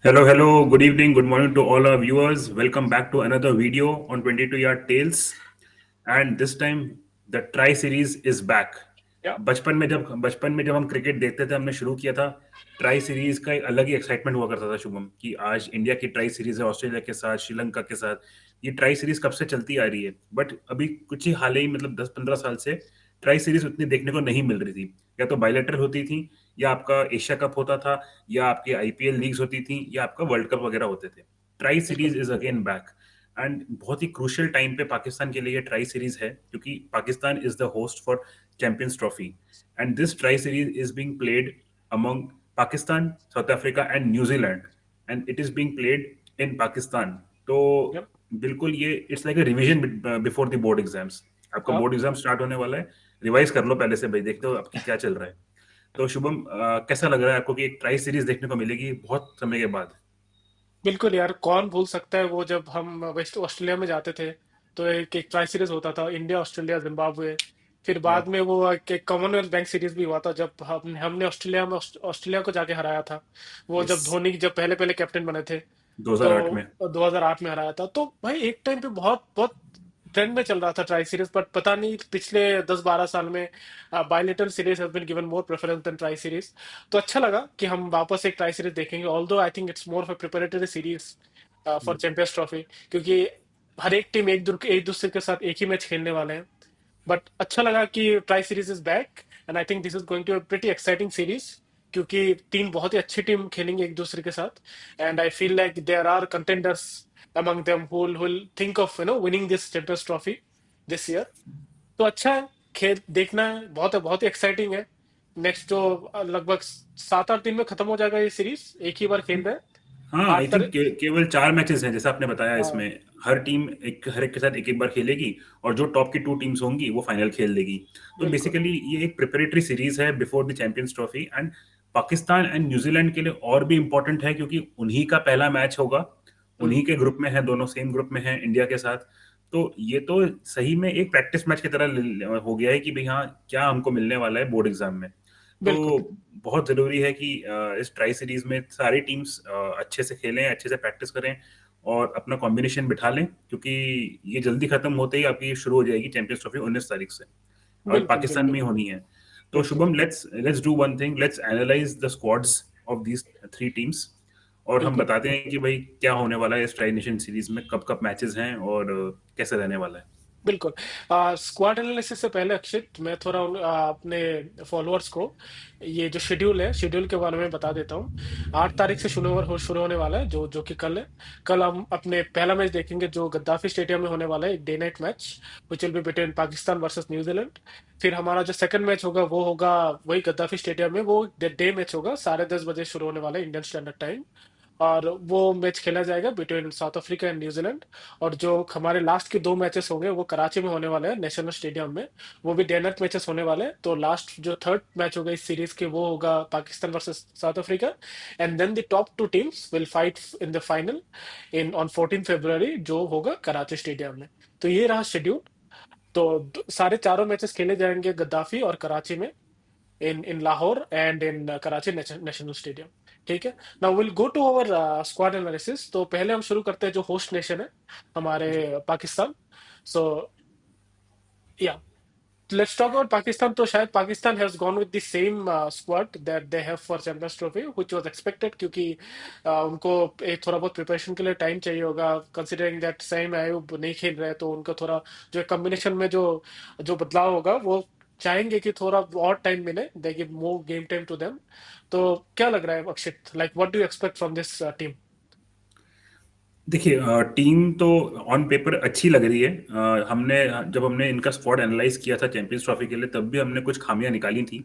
Hello, good evening, good morning to all our viewers. Welcome back to another video on 22 Yard Tales. And this time, the Tri Series is back. Yeah, बचपन में जब हम cricket देखते थे, हमने शुरू किया था ट्राई सीरीज का। एक अलग ही एक्साइटमेंट हुआ करता था शुभम कि आज इंडिया की ट्राई सीरीज है, ऑस्ट्रेलिया के साथ, श्रीलंका के साथ। ये ट्राई सीरीज कब से चलती आ रही है, बट अभी कुछ ही हाल ही मतलब 10-15 साल से ट्राई सीरीज उतनी देखने को नहीं मिल रही थी। या तो बायलैटरल होती थी, या आपका एशिया कप होता था, या आपकी आईपीएल लीग्स होती थी, या आपका वर्ल्ड कप वगैरह होते थे। ट्राई बिल्कुल। Series is again back. And बहुत ही क्रूशियल टाइम पे पाकिस्तान के लिए ये ट्राई सीरीज है, क्योंकि Pakistan is the host for Champions trophy. And this try series is being played among Pakistan, south Africa and New Zealand, and it is being played in Pakistan. तो yup. बिल्कुल ये it's like a revision before the board exams. आपका हाँ, board exam start होने वाला है, revise कर लो पहले से भाई, देखते हो आपकी क्या चल रहा है। तो शुभम, कैसा लग रहा है आपको कि एक ट्राई सीरीज देखने को मिलेगी बहुत समय के बाद? बिल्कुल यार, कौन भूल सकता है वो जब हम वेस्ट ऑस्ट्रेलिया में जाते थे तो एक एक ट्राई सीरीज होता था, इंडिया ऑस्ट्रेलिया जिम्बाब्वे। फिर या बाद में वो एक कॉमनवेल्थ बैंक सीरीज भी हुआ था जब हमने ऑस्ट्रेलिया में ऑस्ट्रेलिया को जाके हराया था। वो यस, जब धोनी जब पहले पहले कैप्टन बने थे, तो 2008 में। 2008 में हराया था। तो भाई एक टाइम पे बहुत बहुत ट्रेंड में चल रहा था ट्राई सीरीज, बट पता नहीं पिछले 10-12 साल में bilateral series has been given more preference than tri series. तो अच्छा लगा कि हम वापस एक ट्राई सीरीज देखेंगे, although I think it's more of a preparatory series for Champions Trophy, क्योंकि हर एक टीम एक दूसरे के साथ एक ही मैच खेलने वाले हैं। बट अच्छा लगा कि tri series is back, and I think this is going to be pretty exciting series, क्योंकि तीन बहुत ही अच्छी टीम खेलेंगे एक दूसरे के साथ। And I feel like there are contenders among them who will think of winning this Champions Trophy this year। तो अच्छा है, खेल देखना है, बहुत ही एक्साइटिंग है। नेक्स्ट जो लगभग 7-8 दिन में खत्म हो जाएगा ये सीरीज, एक ही बार खेल रहे हैं। हाँ, आई आठ थिंक तारीख केवल 4 मैचेस हैं जैसा आपने बताया इसमें। हर एक के साथ एक एक बार खेलेगी, और जो टॉप की 2 टीम्स होंगी वो फाइनल खेल लेगी। तो बिल्कुल बेसिकली ये एक प्रिपरेटरी सीरीज है before the Champions trophy. And Pakistan and New Zealand के लिए और भी इंपॉर्टेंट है, क्योंकि उन्हीं का पहला मैच होगा। हम्म, उन्हीं के ग्रुप में है, दोनों सेम ग्रुप में है इंडिया के साथ। तो ये तो सही में एक प्रैक्टिस मैच की तरह हो गया है कि भाई हाँ, क्या हमको मिलने वाला है बोर्ड एग्जाम में। तो बिल्कुल बहुत जरूरी है कि इस ट्राई सीरीज में सारी टीम्स अच्छे से खेलें, अच्छे से प्रैक्टिस करें, और अपना कॉम्बिनेशन बिठा लें, क्योंकि ये जल्दी खत्म होते ही आपकी शुरू हो जाएगी चैंपियंस ट्रॉफी 19 तारीख से, और बिल्कुल पाकिस्तान में बिल्कुल ही होनी है। तो बिल्कुल Shubham, let's do one thing, let's analyse the squads of these 3 teams, और हम बिल्कुल बताते हैं कि भाई क्या होने वाला है इस ट्राई नेशन सीरीज में, कब कब मैचेस हैं, और कैसे रहने वाला है। बिल्कुल। स्क्वाड एनालिसिस से पहले अक्षित, मैं थोड़ा अपने फॉलोअर्स को ये जो शेड्यूल के बारे में बता देता हूँ। 8 तारीख से शुरू होने वाला है, जो जो कि कल है। कल हम अपने पहला मैच देखेंगे जो गद्दाफी स्टेडियम में होने वाला है, एक day night match which will be between Pakistan versus New Zealand. फिर हमारा जो सेकंड मैच होगा वो होगा वही गद्दाफी स्टेडियम में, वो डे मैच होगा, 10:30 बजे शुरू होने वाला है इंडियन स्टैंडर्ड टाइम। और वो मैच खेला जाएगा between south Africa and New Zealand. और जो हमारे लास्ट के दो मैचेस होंगे वो कराची में होने वाले हैं, नेशनल स्टेडियम में। वो भी डे नाइट मैचेस होने वाले हैं। तो लास्ट जो थर्ड मैच होगा इस सीरीज के वो होगा Pakistan versus South Africa. And then the top two teams will fight in the final in on 14 February, जो होगा कराची स्टेडियम में। तो ये रहा शेड्यूल। तो सारे चारों मैचेस खेले जाएंगे गद्दाफी और कराची में, in Lahore and in Karachi national stadium. ठीक है। Now will go to our squad analysis. तो पहले हम शुरू करते हैं जो होस्ट नेशन है हमारे, पाकिस्तान। सो या, लेट्स टॉक अबाउट पाकिस्तान। तो शायद Pakistan has gone with the same squad that they have for Champions trophy, which was expected, क्योंकि उनको एक थोड़ा बहुत प्रिपरेशन के लिए टाइम चाहिए होगा, कंसीडरिंग दैट सईम आयूब नहीं खेल रहे हैं। तो उनको थोड़ा जो कॉम्बिनेशन में जो जो बदलाव होगा वो चाहेंगे कि थोड़ा और टाइम मिले, they give more game time to them. तो क्या लग रहा है Akshit, like what do you expect from this team? देखिए, टीम तो ऑन पेपर अच्छी लग रही है। हमने जब हमने इनका स्क्वाड एनालाइज किया था चैंपियंस ट्रॉफी के लिए, तब भी हमने कुछ खामियां निकाली थी।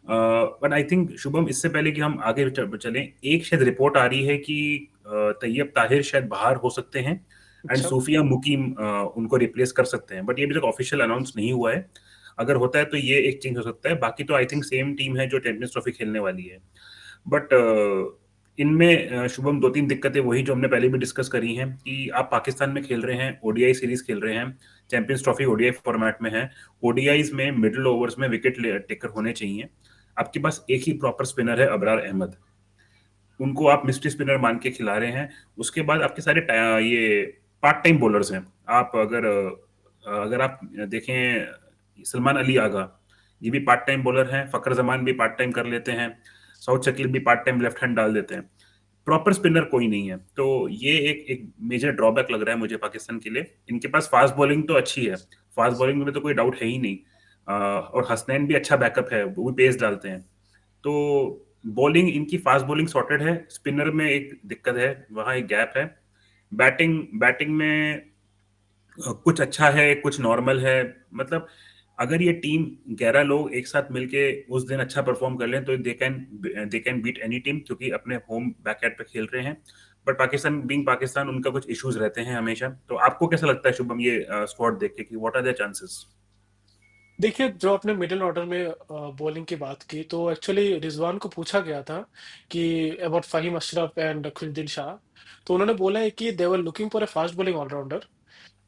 बट आई थिंक शुभम, इससे पहले कि हम आगे चलें, एक शायद रिपोर्ट आ रही है कि तैयब ताहिर शायद बाहर हो सकते हैं, एंड अच्छा। सूफिया मुकीम उनको रिप्लेस कर सकते हैं। बट ये अभी तक ऑफिशियल अनाउंस नहीं हुआ है। अगर होता है तो ये एक चेंज हो सकता है, बाकी तो आई थिंक सेम टीम है जो चैंपियंस ट्रॉफी खेलने वाली है। बट इनमें शुभम 2-3 दिक्कतें वही जो हमने पहले भी डिस्कस करी हैं, कि आप पाकिस्तान में खेल रहे हैं, ओडीआई सीरीज खेल रहे हैं, चैंपियंस ट्रॉफी ओडीआई फॉर्मेट में है। ओडीआईज में मिडिल ओवर्स में विकेट टेकर होने चाहिए। आपके पास एक ही प्रॉपर स्पिनर है, अबरार अहमद। उनको आप मिस्ट्री स्पिनर मान के खिला रहे हैं। उसके बाद आपके सारे ये पार्ट टाइम बॉलर्स हैं। आप अगर आप देखें, सलमान अली आगा, ये भी पार्ट टाइम बॉलर हैं। फकर जमान भी पार्ट टाइम कर लेते हैं। साउथ शकील भी पार्ट टाइम लेफ्ट हैंड डाल देते हैं। प्रॉपर स्पिनर कोई नहीं है, तो ये एक एक मेजर ड्रॉबैक लग रहा है मुझे पाकिस्तान के लिए। इनके पास फास्ट बॉलिंग तो अच्छी है, फास्ट बॉलिंग में तो कोई डाउट है ही नहीं। और हसनैन भी अच्छा बैकअप है, वो भी पेस डालते हैं। तो बॉलिंग इनकी फास्ट बॉलिंग सॉर्टेड है, स्पिनर में एक दिक्कत है, वहां एक गैप है। बैटिंग बैटिंग में कुछ अच्छा है, कुछ नॉर्मल है। मतलब अगर ये टीम 11 लोग एक साथ मिलके उस दिन अच्छा परफॉर्म कर लें तो they can beat any team, क्योंकि अपने होम बैकयार्ड पे खेल रहे हैं। बट पाकिस्तान बीइंग पाकिस्तान, उनका कुछ इश्यूज रहते हैं हमेशा। तो आपको कैसा लगता है शुभम, ये स्क्वाड देख के कि व्हाट आर द चांसेस? देखिए, जो आपने मिडिल ऑर्डर में बॉलिंग की बात की, तो एक्चुअली रिजवान को पूछा गया था कि अबाउट फहीम अशरफ एंड खुलदिल शाह। तो उन्होंने बोला है कि they were looking for a fast bowling allrounder.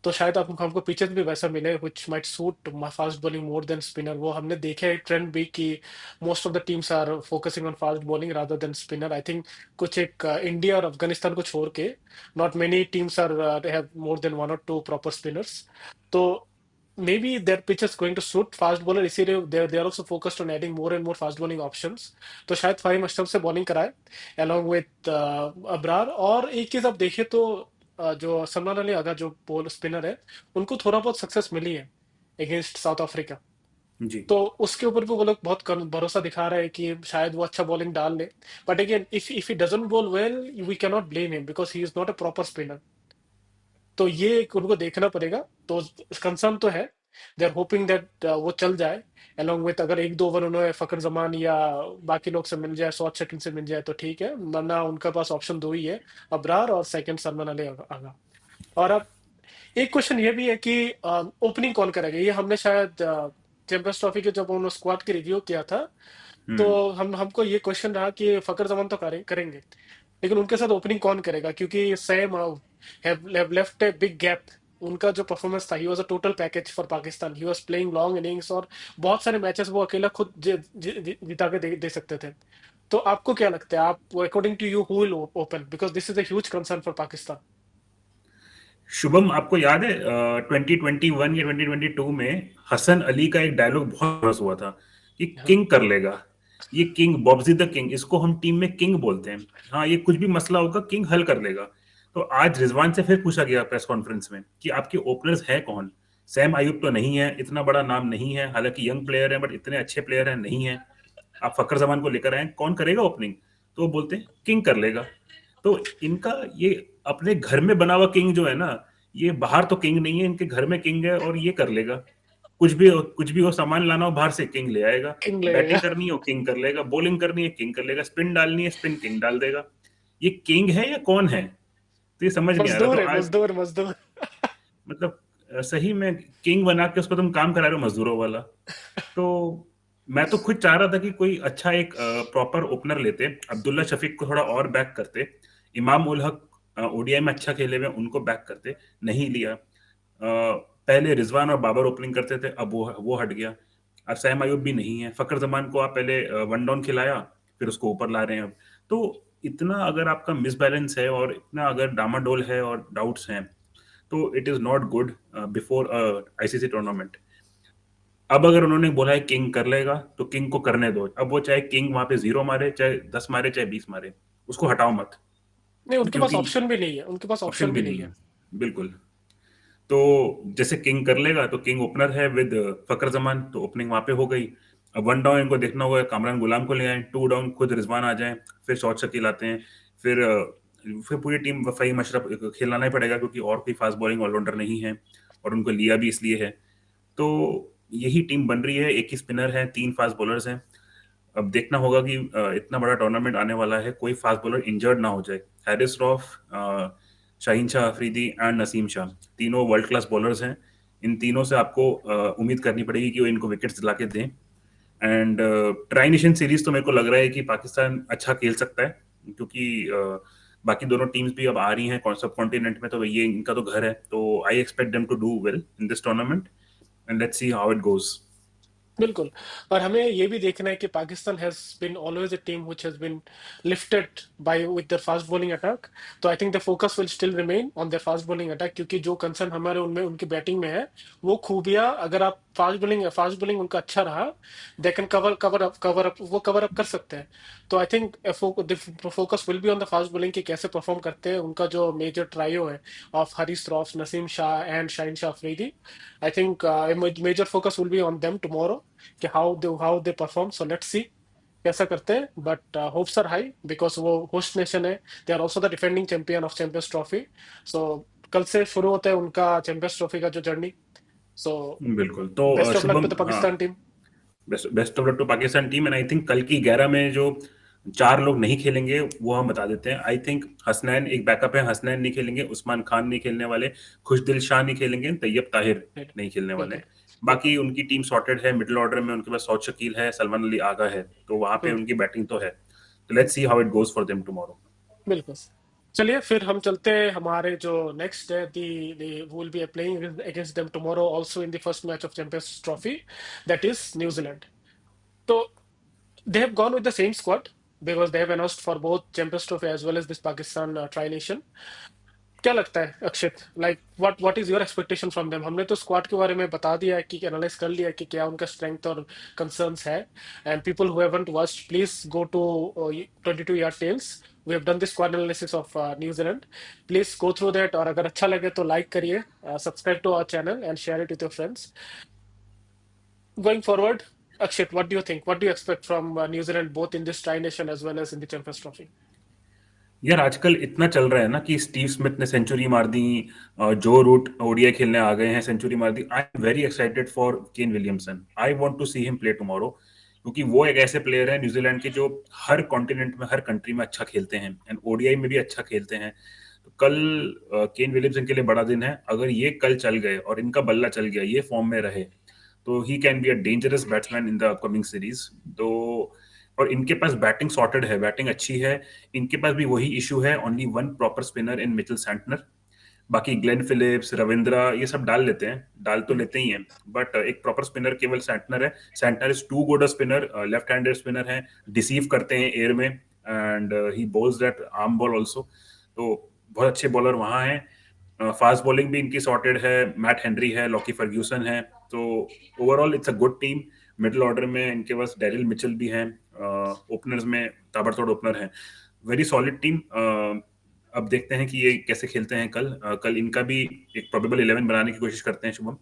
तो शायद आप हमको पिचेस भी वैसा मिले which might suit fast bowling more than spinner. वो हमने देखा है ट्रेंड भी कि most of the teams are focusing on fast bowling rather than spinner. I think कुछ एक इंडिया और अफगानिस्तान को छोड़ के not many teams are have more than one or two proper spinners. तो maybe their pitch is going to suit fast bowler, इसीलिए they are also focused on adding more and more fast bowling options. तो शायद फाहिम अशरफ से bowling कराए along with Abrar. और एक चीज आप देखिए तो जो सलमान अली अगा जो बॉल स्पिनर है, उनको थोड़ा बहुत सक्सेस मिली है अगेंस्ट साउथ अफ्रीका। जी। तो उसके ऊपर भी वो लोग बहुत भरोसा दिखा रहे हैं कि शायद वो अच्छा बॉलिंग डाल ले। But again if he doesn't bowl well, we cannot blame him because he is not a proper spinner. तो ये एक उनको देखना पड़ेगा। तो कंसर्न तो है, दे आर होपिंग दैट वो चल जाए along with अगर एक दो ओवर उन्हें फकर जमान या बाकी लोग से मिल जाए, सौद शकील से मिल जाए तो ठीक है, वरना उनका पास ऑप्शन दो ही है, अबरार और सेकंड सलमान अली आगा। और अब एक क्वेश्चन ये भी है कि ओपनिंग कौन करेगा। ये हमने शायद चैंपियंस ट्रॉफी के जब उन्होंने स्क्वाड की रिव्यू किया था, तो हम्म। हमको ये क्वेश्चन रहा कि फकर जमान तो करेंगे, लेकिन उनके साथ ओपनिंग कौन करेगा, क्योंकि Sam have left a big gap. उनका जो परफॉर्मेंस था, he was a total package for Pakistan, he was playing long innings और बहुत सारे मैचेस वो अकेला खुद जिता के दे सकते थे। तो आपको क्या लगता है, आप according to you who will open, because this is a huge concern for Pakistan. Shubham, आपको याद है 2021 या 2022 में हसन अली का एक डायलॉग बहुत फेमस हुआ था कि हाँ। किंग कर लेगा। ये किंग, बॉब्जी द किंग, इसको हम टीम में किंग बोलते हैं। हाँ, ये कुछ भी मसला होगा किंग हल कर लेगा। तो आज रिजवान से फिर पूछा गया प्रेस कॉन्फ्रेंस में कि आपके ओपनर्स हैं कौन। सैम अयूब तो नहीं है, इतना बड़ा नाम नहीं है, हालांकि यंग प्लेयर है बट इतने अच्छे प्लेयर हैं नहीं है। आप फकर जमान को लेकर आए, कौन करेगा ओपनिंग? तो वो बोलते हैं किंग कर लेगा। तो इनका ये अपने घर में बना हुआ किंग जो है ना, ये बाहर तो किंग नहीं है, इनके घर में किंग है और ये कर लेगा। कुछ भी हो, सामान लाना हो बाहर से, किंग ले आएगा। किंग लगेगा। बैटिंग करनी हो किंग कर लेगा, बॉलिंग करनी है किंग कर लेगा, स्पिन डालनी है स्पिन किंग डाल देगा। ये किंग है या कौन है? तो ये समझ नहीं आ रहा। तो मजदूर है, आज मजदूर मजदूर। मतलब सही में किंग बना के उसको तुम काम करा रहे हो मजदूरों वाला। तो मैं तो खुद चाह रहा था कि कोई अच्छा एक प्रॉपर ओपनर लेते, अब्दुल्ला शफीक को थोड़ा और बैक करते, इमाम उल हक ओडीआई में अच्छा खेले हुए हैं, उनको बैक करते। नहीं लिया। पहले रिजवान और बाबर ओपनिंग करते थे, अब वो हट गया। अब सैम अयूब भी नहीं है, फकर जमान को आप पहले वन डाउन खिलाया, फिर उसको ऊपर ला रहे हैं अब। तो इतना अगर आपका मिसबैलेंस है और इतना अगर डामाडोल है और डाउट्स हैं, तो it is not good before ICC tournament. अब अगर उन्होंने बोला है किंग कर लेगा, तो किंग को करने दो। अब वो चाहे किंग वहां पे 0 मारे, चाहे 10 मारे, चाहे 20 मारे, उसको हटाओ मत। नहीं, उनके पास क्योंकि ऑप्शन भी नहीं है, उनके पास ऑप्शन ऑप्शन भी भी नहीं नहीं है। है। बिल्कुल। तो जैसे किंग कर लेगा तो किंग ओपनर है विद फकर जमान, तो ओपनिंग वहां पे हो गई। अब वन डाउन इनको देखना होगा, कामरान गुलाम को ले आए, टू डाउन खुद रिजवान आ जाए, फिर शॉट शकील आते हैं, फिर फिर पूरी टीम फहीम अशरफ खिलाना ही पड़ेगा, क्योंकि और कोई फास्ट बॉलिंग ऑलराउंडर नहीं है। और उनको लिया भी इसलिए है। तो यही टीम बन रही है, एक ही स्पिनर है, 3 फास्ट बॉलर्स हैं। अब देखना होगा कि इतना बड़ा टूर्नामेंट आने वाला है, कोई फास्ट बॉलर इंजर्ड ना हो जाए। Harris rough, Shaheen Shah Afridi and Naseem Shah, तीनों वर्ल्ड क्लास बॉलर्स हैं। इन तीनों से आपको उम्मीद करनी पड़ेगी कि वो इनको विकेट्स दिला के दें। एंड ट्राई नेशन सीरीज तो मेरे को लग रहा है कि पाकिस्तान अच्छा खेल सकता है, क्योंकि बाकी दोनों टीम्स भी अब आ रही हैं सब कॉन्टिनेंट में, तो ये इनका तो घर है। तो I expect them to do well in this tournament, and let's see how it goes. बिल्कुल। और हमें ये भी देखना है कि Pakistan has been always a team which has been lifted by with their fast bowling attack. तो I think the focus will still remain on their fast bowling attack, क्योंकि जो कंसर्न हमारे उनमें उनकी बैटिंग में है, वो खूबियां अगर आप फास्ट बॉलिंग उनका अच्छा रहा, दे कैन कवर अप वो कवर अप कर सकते हैं। तो I think focus will be on the fast bowling कि कैसे परफॉर्म करते हैं। उनका जो मेजर ट्रायो है of Haris Rauf, Naseem Shah and Shaheen Shah Afridi, I think major focus will be on them tomorrow कि how they perform. So let's see कैसा करते हैं, but hopes are high because वो होस्ट नेशन है। They are also the defending champion of Champions Trophy. So कल से शुरू होता है उनका चैंपियंस ट्रॉफी का जो जर्नी। सो बिल्कुल। तो best of luck Shubham, to the हाँ, Pakistan team. Best best of luck to Pakistan team. And I think कल की 11 में जो 4 लोग नहीं खेलेंगे वो हम बता देते हैं। आई थिंक हसनैन एक बैकअप है, हसनैन नहीं खेलेंगे, उस्मान खान नहीं खेलने वाले, खुशदिल शाह नहीं खेलेंगे, तैयब ताहिर नहीं खेलने वाले बिल्कुल। हैं। बाकी उनकी टीम सॉर्टेड है। मिडिल ऑर्डर में उनके पास सौद शकील है, सलमान अली आगा है, तो वहां पे हम्म, उनकी बैटिंग तो है। तो let's see how it goes for them tomorrow. बिल्कुल। चलिए फिर हम चलते हैं हमारे जो नेक्स्ट है, they they will be playing against them tomorrow also in the first match of Champions Trophy, that is New Zealand. तो they have gone with the same squad because they have announced for both Champions Trophy as well as this Pakistan Tri Nation. क्या लगता है Akshit, like what is your expectation from them? हमने तो squad के बारे में बता दिया है कि एनालाइज कर लिया है कि क्या उनका स्ट्रेंथ और कंसर्न्स है। And people who haven't watched, please go to 22 yard tales. We have done this squad analysis of New Zealand. Please go through that, और अगर अच्छा लगे तो लाइक करिए, subscribe to our channel and share it with your friends. Going forward, Akshit, what do you think? What do you expect from New Zealand, both in this Tri Nation as well as in the Champions Trophy? यार आजकल इतना चल रहा है ना कि Steve Smith ने century मार दी, जो रूट ओडीआई खेलने आ गए हैं, सेंचुरी मार दी। I am very excited for Kane Williamson. I want to see him play tomorrow, क्योंकि वो एक ऐसे प्लेयर है न्यूजीलैंड के जो हर कॉन्टिनेंट में, हर कंट्री में अच्छा खेलते हैं एंड ओडीआई में भी अच्छा खेलते हैं। तो कल केन विलियमसन के लिए बड़ा दिन है। अगर ये कल चल गए और इनका बल्ला चल गया, ये फॉर्म में रहे, तो he can be a dangerous batsman in the upcoming series. तो और इनके पास बैटिंग सॉर्टेड है, बैटिंग अच्छी है। इनके पास भी वही इशू है, ओनली वन प्रॉपर स्पिनर इन मिचेल सैंटनर। बाकी ग्लेन फिलिप्स, रविंद्रा ये सब डाल लेते हैं, डाल तो Hmm. लेते ही हैं, बट एक प्रॉपर स्पिनर केवल सैंटनर है। Santner is too good a spinner, left handed spinner है, डिसीव करते हैं एयर में, and he bowls that arm ball also. तो बहुत अच्छे बॉलर वहां हैं। फास्ट बॉलिंग भी इनकी सॉर्टेड है, मैट हेनरी है, लॉकी फर्ग्यूसन है। तो overall it's a good team. Middle order में इनके पास डेरिल मिचेल भी हैं, ओपनर्स में ताबड़तोड़ ओपनर हैं। Very solid team. अब देखते हैं कि ये कैसे खेलते हैं कल। कल इनका भी एक प्रोबेबल 11 बनाने की कोशिश करते हैं शुभम।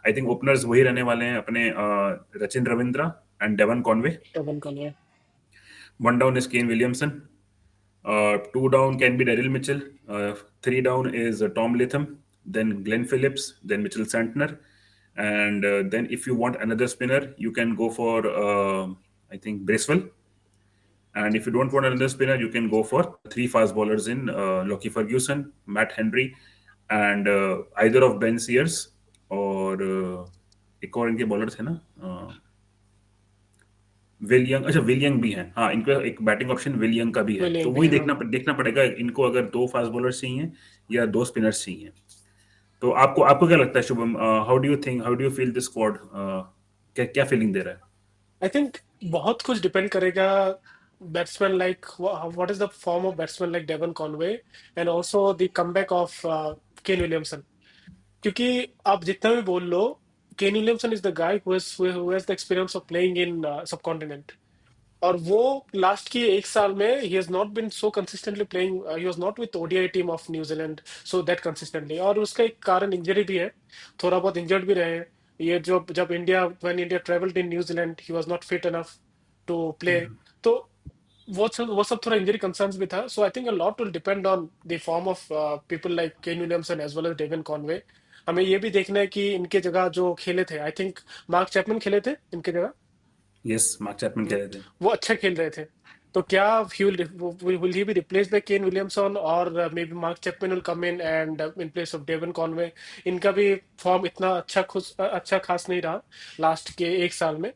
आई थिंक ओपनर्स वही रहने वाले हैं अपने, Rachin Ravindra and Devon Conway. Evan Conway. One down is Kane Williamson, two down can be Daryl Mitchell, three down is Tom Latham, then Glenn Phillips, then Mitchell Santner, and then if you want another spinner, you can go for I think Bracewell. And if you don't want another spinner, you can go for three fast bowlers in Lockie Ferguson, Matt Henry, and either of Ben Sears और एक और इनके bowler थे ना, will young. अच्छा, will young भी हैं, हाँ, इनका एक बैटिंग ऑप्शन विल यंग का भी है। तो William भी वही है, हाँ। देखना पड़ेगा इनको, अगर दो फास्ट बॉलर्स चाहिए या दो स्पिनर्स चाहिए। तो आपको आपको क्या लगता है Shubham? How do you feel this squad? क्या क्या फीलिंग दे रहा है? आई थिंक बहुत कुछ डिपेंड करेगा batsman like what is the form of batsman like Devon Conway, and also the comeback of Kane Williamson. क्योंकि आप जितना भी बोल लो, Kane Williamson is the guy who has the experience of playing in subcontinent. और वो last की एक साल में ही has not been so consistently playing, he was not with ODI team of New Zealand so that consistently. और उसका एक कारण इंजरी भी है, थोड़ा बहुत इंजर्ड भी रहे हैं। ये जो जब India when India travelled in New Zealand, he was not fit enough to play. तो वो सब थोड़ा इंजरी कंसर्न्स भी था। So I think a lot will depend on the form of people like Kane Williamson as well as Devon Conway. हमें ये भी देखना है कि इनके जगह जो खेले थे, आई थिंक मार्क चैपमैन खेले थे इनके जगह। यस, मार्क चैपमैन कह रहे थे। वो अच्छा खेल रहे थे। तो क्या will he be replaced by Kane Williamson, or maybe Mark Chapman will come in and in place of Devon Conway? इनका भी फॉर्म इतना अच्छा खास नहीं रहा लास्ट के एक साल में।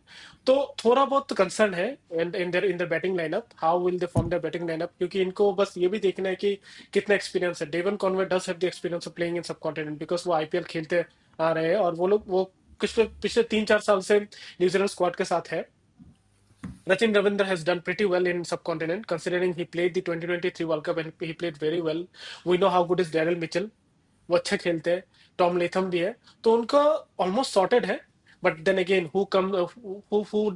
तो थोड़ा बहुत कंसर्न है in the batting lineup, how will they form the batting lineup, क्योंकि इनको बस ये भी देखना है कि कितना एक्सपीरियंस है। Devon Conway does have the experience of playing in subcontinent because वो आईपीएल खेलते आ रहे हैं, और वो लोग वो पिछले पिछले 3-4 साल से न्यूजीलैंड स्क्वाड के साथ है। Rachin Ravindra has done pretty well in subcontinent, considering he played the 2023 World Cup and he played very well. We know how good is Daryl Mitchell. वो अच्छे खेलते हैं। टॉम लेथम भी है, तो उनका ऑलमोस्ट सॉर्टेड है। But then again who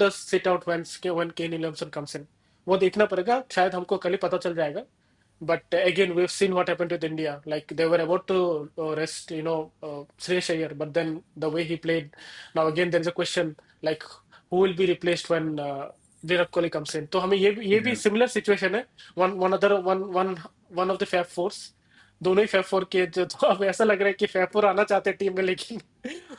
does sit out when Kane Williamson comes in, वो देखना पड़ेगा। शायद हमको कल ही पता चल जाएगा। But again, we've seen what happened with India. Like they were about to rest, Shreyas Iyer, but then the way he played. Now again, there is a question like who will be replaced when Virat Kohli comes in. तो हमें ये भी Yeah. similar situation है। One of the Fab Fours, दोनों ही Fab Four के जो, तो अब ऐसा लग रहा है कि Fab Four आना चाहते हैं टीम में, लेकिन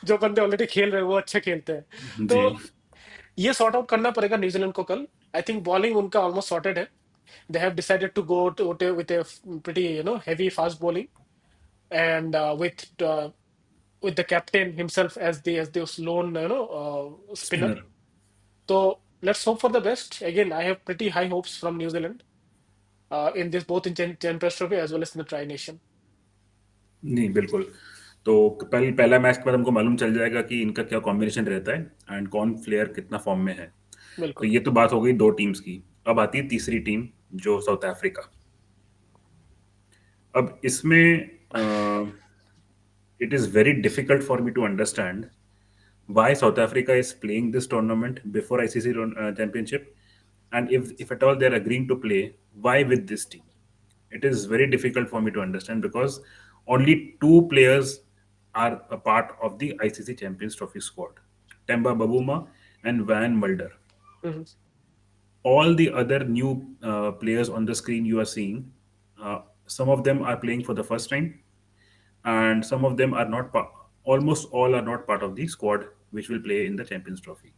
जो बंदे ऑलरेडी खेल रहे हैं वो अच्छे खेलते हैं। तो जी। ये सॉर्ट आउट करना पड़ेगा न्यूजीलैंड को कल। आई थिंक बॉलिंग उनका ऑलमोस्ट सॉर्टेड है। They have decided to go with a pretty, heavy fast bowling, and with the captain himself as the lone, spinner. Spinner. So let's hope for the best. Again, I have pretty high hopes from New Zealand in this, both in Champions Trophy as well as in the Tri Nation. नहीं, बिल्कुल। तो पहला match के बाद हमको मालूम चल जाएगा कि इनका क्या कॉम्बिनेशन रहता है एंड कौन प्लेयर कितना फॉर्म में है। तो बिल्कुल। ये तो बात हो गई दो टीम्स की। अब आती है तीसरी टीम, जो साउथ अफ्रीका। अब इसमें it is very difficult for me to understand why South Africa is playing this tournament before ICC championship, and if at all they're agreeing to play, why with this team? It is very difficult for me to understand because only two players are a part of the ICC Champions Trophy squad: Temba Babuma and Van Mulder. Mhm. All the other new players on the screen you are seeing, some of them are playing for the first time, and some of them are not. Almost all are not part of the squad which will play in the Champions Trophy.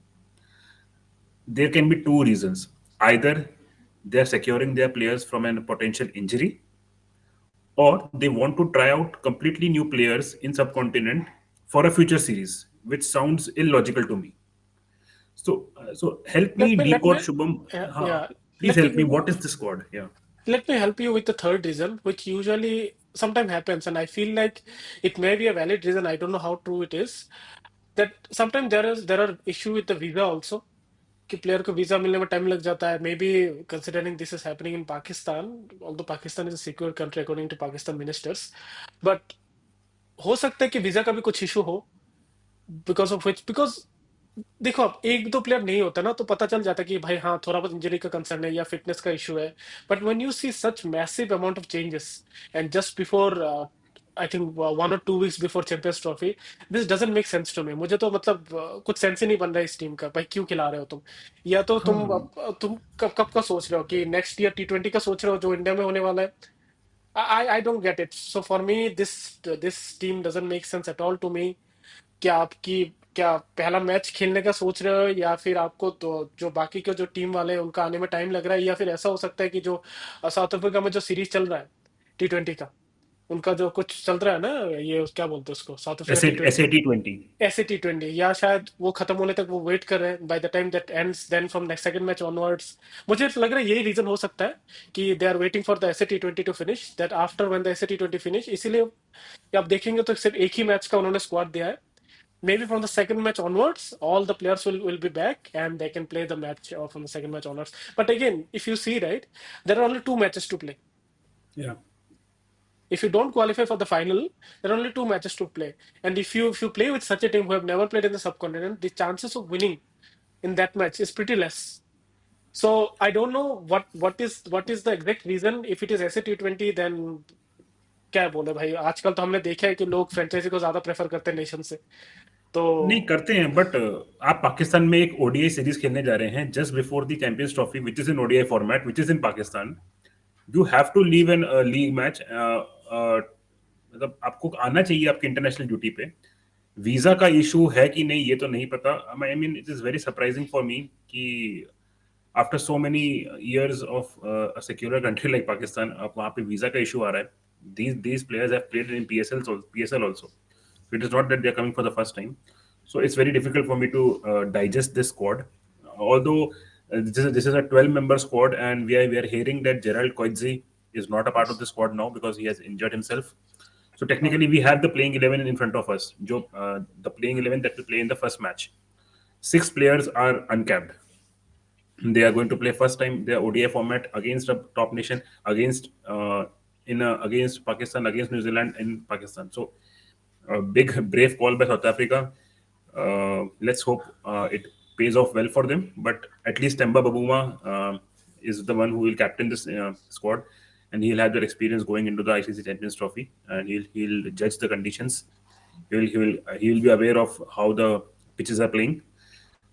There can be two reasons. Either they are securing their players from a potential injury, or they want to try out completely new players in subcontinent for a future series, which sounds illogical to me. So help me Let me decode, Shubham. yeah, Please let help me. me What is the squad? Yeah. let me help you with the third reason, which usually sometimes happens, and I feel like it may be a valid reason. I don't know how true it is. That sometimes there are issue with the visa also, कि player को visa मिलने में time लग जाता है। Maybe considering this is happening in Pakistan, although Pakistan is a secure country according to Pakistan ministers, but हो सकता है कि वीजा का भी कुछ इशू हो, बिकॉज देखो, अब एक दो प्लेयर नहीं होता ना, तो पता चल जाता है कि भाई हाँ, थोड़ा बहुत इंजरी का कंसर्न है या फिटनेस का इशू है। But when you see such massive amount of changes and just before, I think 1 or 2 weeks before Champions Trophy, this doesn't make sense to me. मुझे तो मतलब कुछ सेंस ही नहीं बन रहा है इस टीम का। भाई क्यों खिला रहे हो तुम? या तो हाँ। तुम कब कब का सोच रहे हो कि नेक्स्ट ईयर T20 का सोच रहे हो जो इंडिया में होने वाला है? I don't get it. So for me this this team doesn't make sense at all to me. क्या पहला मैच खेलने का सोच रहे हो, या फिर आपको तो जो बाकी के जो टीम वाले हैं उनका आने में टाइम लग रहा है, या फिर ऐसा हो सकता है कि जो साउथ अफ्रीका में जो सीरीज चल रहा है T20 का, उनका जो कुछ चल रहा है ना, ये क्या बोलते हैं उसको, साउथ अफ्रीका ऐसे T20, ऐसे T20। ऐसे T20, या शायद वो खत्म होने तक वो वेट कर रहे हैं। By the time that ends, then from next second match onwards, मुझे लग रहा है यही रीजन हो सकता है कि they are waiting for the SA T20 to finish, that after when the SA T20 finish. इसीलिए आप देखेंगे तो सिर्फ एक ही मैच का उन्होंने स्क्वाड दिया है। Maybe from the second match onwards, all the players will be back and they can play the match from the second match onwards. But again, if you see, right, there are only 2 matches to play. Yeah. If you don't qualify for the final, there are only 2 matches to play. And if you play with such a team who have never played in the subcontinent, the chances of winning in that match is pretty less. So I don't know what is the exact reason. If it is ऐसे T20, then क्या बोले भाई, आजकल तो हमने देखा है कि लोग फ्रेंचाइजी को ज्यादा प्रेफर करते हैं नेशन से। तो नहीं करते हैं, बट आप पाकिस्तान में एक ओडीआई सीरीज खेलने जा रहे हैं just before the Champions Trophy, which is in ODI format, which is in Pakistan. You have to leave an league match. मतलब आपको आना चाहिए आपकी इंटरनेशनल ड्यूटी पे। वीजा का इशू है कि नहीं ये तो नहीं पता। I mean it is very surprising for me कि after so many years of a secular country like Pakistan, अब वहाँ पे वीजा का इशू आ रहा है। These players have played in PSL also. So it is not that they are coming for the first time. So it's very difficult for me to digest this squad. Although this is a 12-member squad, and we are hearing that Gerald Coetzee is not a part of the squad now because he has injured himself. So technically, we have the playing 11 in front of us. The playing 11 that will play in the first match. 6 players are uncapped. They are going to play first time their ODI format against a top nation, against Pakistan, against New Zealand in Pakistan. So a big brave call by South Africa. Let's hope it pays off well for them. But at least Temba Babuma is the one who will captain this squad, and he'll have that experience going into the ICC Champions Trophy, and he'll judge the conditions. He will be aware of how the pitches are playing.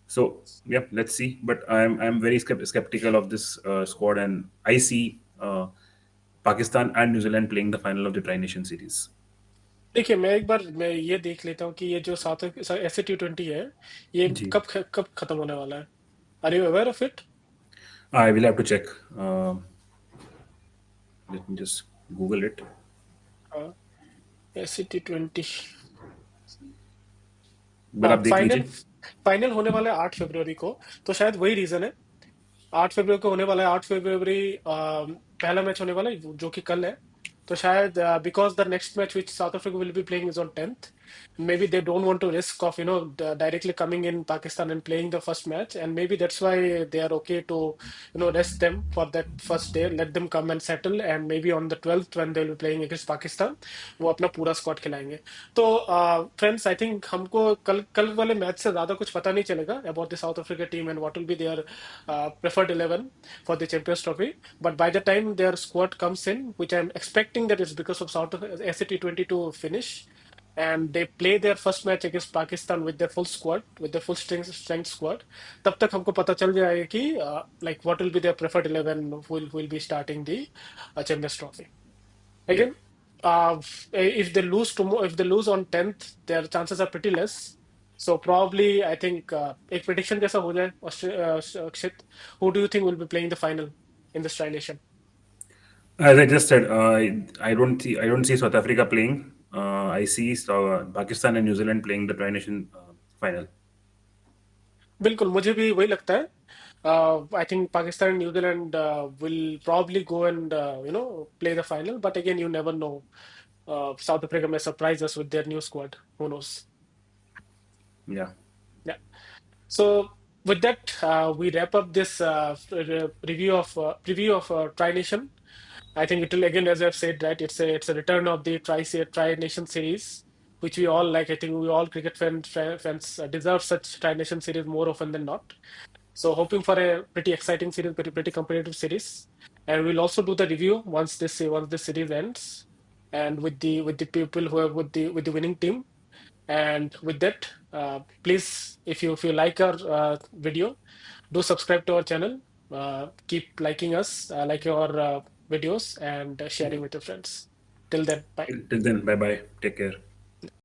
So yeah, let's see. But I'm very skeptical of this squad, and I see Pakistan and New Zealand playing the final of the Tri Nation Series. देखिए मैं एक बार मैं ये देख लेता हूँ कि ये जो साउथ ऐसे T20 है ये जी, कब खत्म होने वाला है. Are you aware of it? I will have to check. Let me just Google it. ऐसे T20 but आप देख फाइनल लीजिए. फाइनल होने वाला है 8 फरवरी को. तो शायद वही रीजन है. 8 फरवरी को होने वाला है. 8 फरवरी पहला मैच होने वाला है जो कि कल है. तो शायद because the next match which south Africa will be playing is on 10th. Maybe they don't want to risk of directly coming in Pakistan and playing the first match, and maybe that's why they are okay to rest them for that first day, let them come and settle, and maybe on the 12th when they will be playing against Pakistan वो अपना पूरा squad खिलाएंगे. तो friends I think हमको कल कल वाले match से ज्यादा कुछ पता नहीं चलेगा about the South Africa team and what will be their preferred 11 for the Champions Trophy. But by the time their squad comes in, which I'm expecting that is because of South SC20 to finish, and they play their first match against Pakistan with their full squad, with their full strength squad, तब तक हमको पता चल जाएगा कि like what will be their preferred 11 who will be starting the Champions Trophy. Yeah. Again, if they lose tomorrow, if they lose on 10th, their chances are pretty less. So probably, I think एक prediction जैसा हो जाए अक्षित. Who do you think will be playing the final in this Tri Nation? As I just said, I don't see South Africa playing. I see Pakistan and New Zealand playing the Tri Nation final. बिल्कुल मुझे भी वही लगता है. I think Pakistan and New Zealand will probably go and play the final. But again, you never know. South Africa may surprise us with their new squad. Who knows? Yeah. Yeah. So with that, we wrap up this preview of Tri Nation. I think it will again, as I've said, right, it's a return of the Tri Nation series, which we all like. I think we all cricket fans deserve such Tri Nation series more often than not. So hoping for a pretty exciting series, pretty competitive series, and we'll also do the review once this series ends, and with the people who are with the winning team. And with that, please, if you like our video, do subscribe to our channel. Keep liking us, like our videos, and sharing with your friends. Till then, bye. Till then, bye bye. Take care.